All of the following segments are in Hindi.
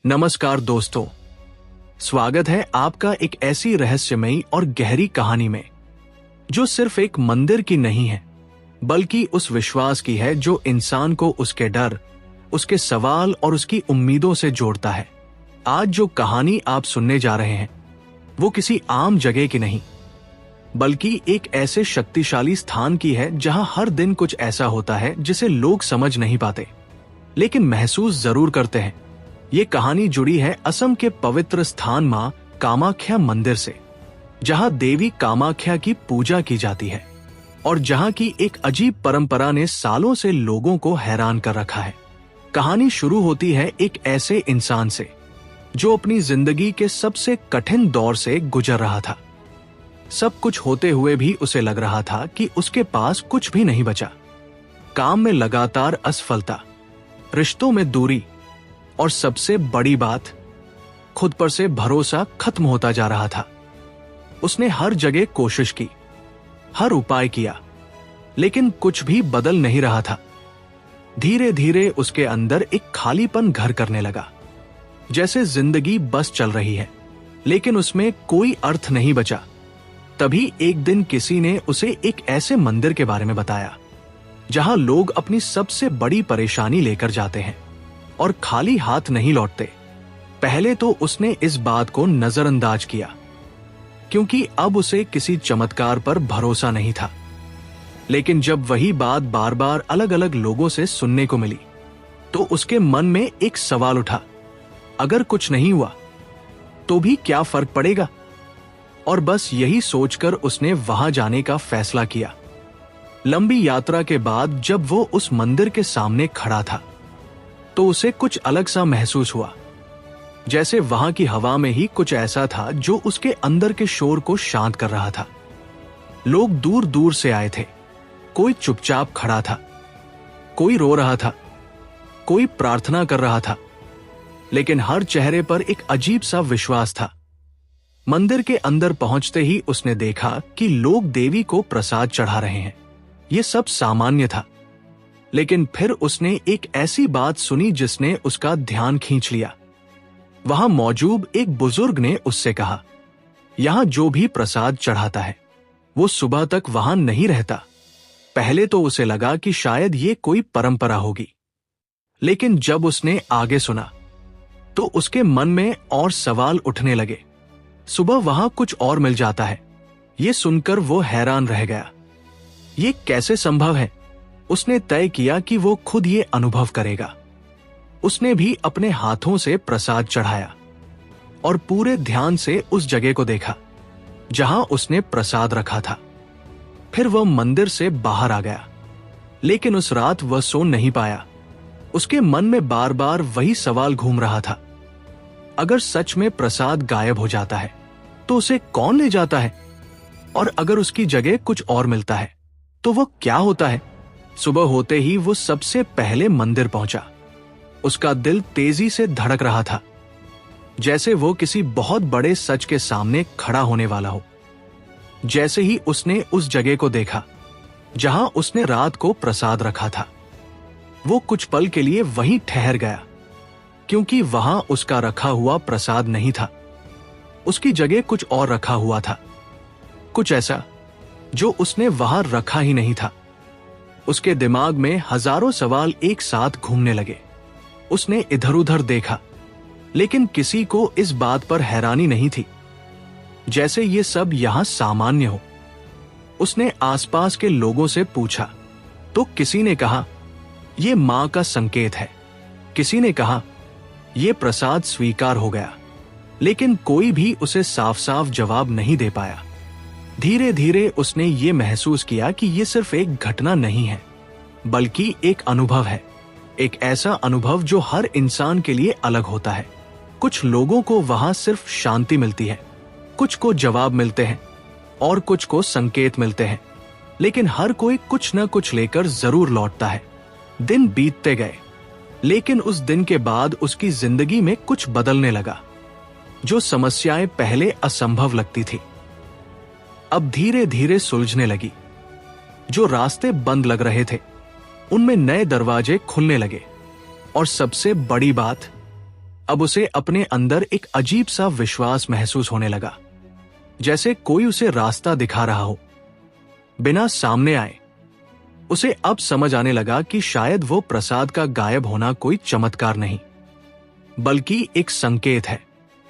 नमस्कार दोस्तों, स्वागत है आपका एक ऐसी रहस्यमयी और गहरी कहानी में जो सिर्फ एक मंदिर की नहीं है बल्कि उस विश्वास की है जो इंसान को उसके डर, उसके सवाल और उसकी उम्मीदों से जोड़ता है। आज जो कहानी आप सुनने जा रहे हैं वो किसी आम जगह की नहीं बल्कि एक ऐसे शक्तिशाली स्थान की है जहां हर दिन कुछ ऐसा होता है जिसे लोग समझ नहीं पाते लेकिन महसूस जरूर करते हैं। ये कहानी जुड़ी है असम के पवित्र स्थान मां कामाख्या मंदिर से, जहां देवी कामाख्या की पूजा की जाती है और जहां की एक अजीब परंपरा ने सालों से लोगों को हैरान कर रखा है। कहानी शुरू होती है एक ऐसे इंसान से जो अपनी जिंदगी के सबसे कठिन दौर से गुजर रहा था। सब कुछ होते हुए भी उसे लग रहा था कि उसके पास कुछ भी नहीं बचा। काम में लगातार असफलता, रिश्तों में दूरी और सबसे बड़ी बात, खुद पर से भरोसा खत्म होता जा रहा था। उसने हर जगह कोशिश की, हर उपाय किया, लेकिन कुछ भी बदल नहीं रहा था। धीरे धीरे उसके अंदर एक खालीपन घर करने लगा, जैसे जिंदगी बस चल रही है लेकिन उसमें कोई अर्थ नहीं बचा। तभी एक दिन किसी ने उसे एक ऐसे मंदिर के बारे में बताया जहां लोग अपनी सबसे बड़ी परेशानी लेकर जाते हैं और खाली हाथ नहीं लौटते। पहले तो उसने इस बात को नजरअंदाज किया क्योंकि अब उसे किसी चमत्कार पर भरोसा नहीं था। लेकिन जब वही बात बार बार अलग अलग लोगों से सुनने को मिली तो उसके मन में एक सवाल उठा, अगर कुछ नहीं हुआ तो भी क्या फर्क पड़ेगा? और बस यही सोचकर उसने वहां जाने का फैसला किया। लंबी यात्रा के बाद जब वो उस मंदिर के सामने खड़ा था तो उसे कुछ अलग सा महसूस हुआ, जैसे वहां की हवा में ही कुछ ऐसा था जो उसके अंदर के शोर को शांत कर रहा था। लोग दूर दूर से आए थे, कोई चुपचाप खड़ा था, कोई रो रहा था, कोई प्रार्थना कर रहा था, लेकिन हर चेहरे पर एक अजीब सा विश्वास था। मंदिर के अंदर पहुंचते ही उसने देखा कि लोग देवी को प्रसाद चढ़ा रहे हैं। यह सब सामान्य था, लेकिन फिर उसने एक ऐसी बात सुनी जिसने उसका ध्यान खींच लिया। वहां मौजूद एक बुजुर्ग ने उससे कहा, यहां जो भी प्रसाद चढ़ाता है वो सुबह तक वहां नहीं रहता। पहले तो उसे लगा कि शायद ये कोई परंपरा होगी, लेकिन जब उसने आगे सुना तो उसके मन में और सवाल उठने लगे। सुबह वहां कुछ और मिल जाता है। ये सुनकर वो हैरान रह गया। ये कैसे संभव है? उसने तय किया कि वो खुद ये अनुभव करेगा। उसने भी अपने हाथों से प्रसाद चढ़ाया और पूरे ध्यान से उस जगह को देखा जहां उसने प्रसाद रखा था। फिर वह मंदिर से बाहर आ गया, लेकिन उस रात वह सो नहीं पाया। उसके मन में बार बार वही सवाल घूम रहा था, अगर सच में प्रसाद गायब हो जाता है तो उसे कौन ले जाता है? और अगर उसकी जगह कुछ और मिलता है तो वह क्या होता है? सुबह होते ही वो सबसे पहले मंदिर पहुंचा। उसका दिल तेजी से धड़क रहा था, जैसे वो किसी बहुत बड़े सच के सामने खड़ा होने वाला हो। जैसे ही उसने उस जगह को देखा जहां उसने रात को प्रसाद रखा था, वो कुछ पल के लिए वहीं ठहर गया, क्योंकि वहां उसका रखा हुआ प्रसाद नहीं था। उसकी जगह कुछ और रखा हुआ था, कुछ ऐसा जो उसने वहां रखा ही नहीं था। उसके दिमाग में हजारों सवाल एक साथ घूमने लगे। उसने इधर उधर देखा, लेकिन किसी को इस बात पर हैरानी नहीं थी, जैसे ये सब यहां सामान्य हो। उसने आसपास के लोगों से पूछा तो किसी ने कहा, यह मां का संकेत है। किसी ने कहा, यह प्रसाद स्वीकार हो गया, लेकिन कोई भी उसे साफ साफ जवाब नहीं दे पाया। धीरे धीरे उसने ये महसूस किया कि ये सिर्फ एक घटना नहीं है बल्कि एक अनुभव है। एक ऐसा अनुभव जो हर इंसान के लिए अलग होता है। कुछ लोगों को वहां सिर्फ शांति मिलती है, कुछ को जवाब मिलते हैं और कुछ को संकेत मिलते हैं, लेकिन हर कोई कुछ न कुछ लेकर जरूर लौटता है। दिन बीतते गए, लेकिन उस दिन के बाद उसकी जिंदगी में कुछ बदलने लगा। जो समस्याएं पहले असंभव लगती थी अब धीरे धीरे सुलझने लगी। जो रास्ते बंद लग रहे थे उनमें नए दरवाजे खुलने लगे। और सबसे बड़ी बात, अब उसे अपने अंदर एक अजीब सा विश्वास महसूस होने लगा, जैसे कोई उसे रास्ता दिखा रहा हो बिना सामने आए। उसे अब समझ आने लगा कि शायद वो प्रसाद का गायब होना कोई चमत्कार नहीं, बल्कि एक संकेत है,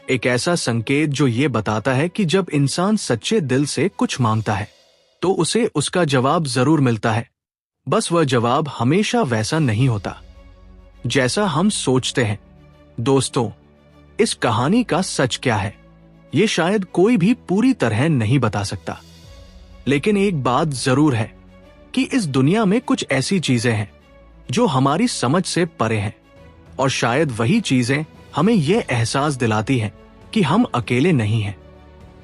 एक ऐसा संकेत जो ये बताता है कि जब इंसान सच्चे दिल से कुछ मांगता है तो उसे उसका जवाब जरूर मिलता है। बस वह जवाब हमेशा वैसा नहीं होता जैसा हम सोचते हैं। दोस्तों, इस कहानी का सच क्या है, ये शायद कोई भी पूरी तरह नहीं बता सकता, लेकिन एक बात जरूर है कि इस दुनिया में कुछ ऐसी चीजें हैं जो हमारी समझ से परे हैं, और शायद वही चीजें हमें यह एहसास दिलाती हैं कि हम अकेले नहीं हैं।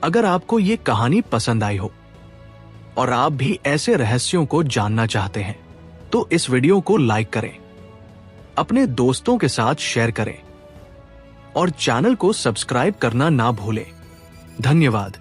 अगर आपको ये कहानी पसंद आई हो और आप भी ऐसे रहस्यों को जानना चाहते हैं तो इस वीडियो को लाइक करें, अपने दोस्तों के साथ शेयर करें और चैनल को सब्सक्राइब करना ना भूलें। धन्यवाद।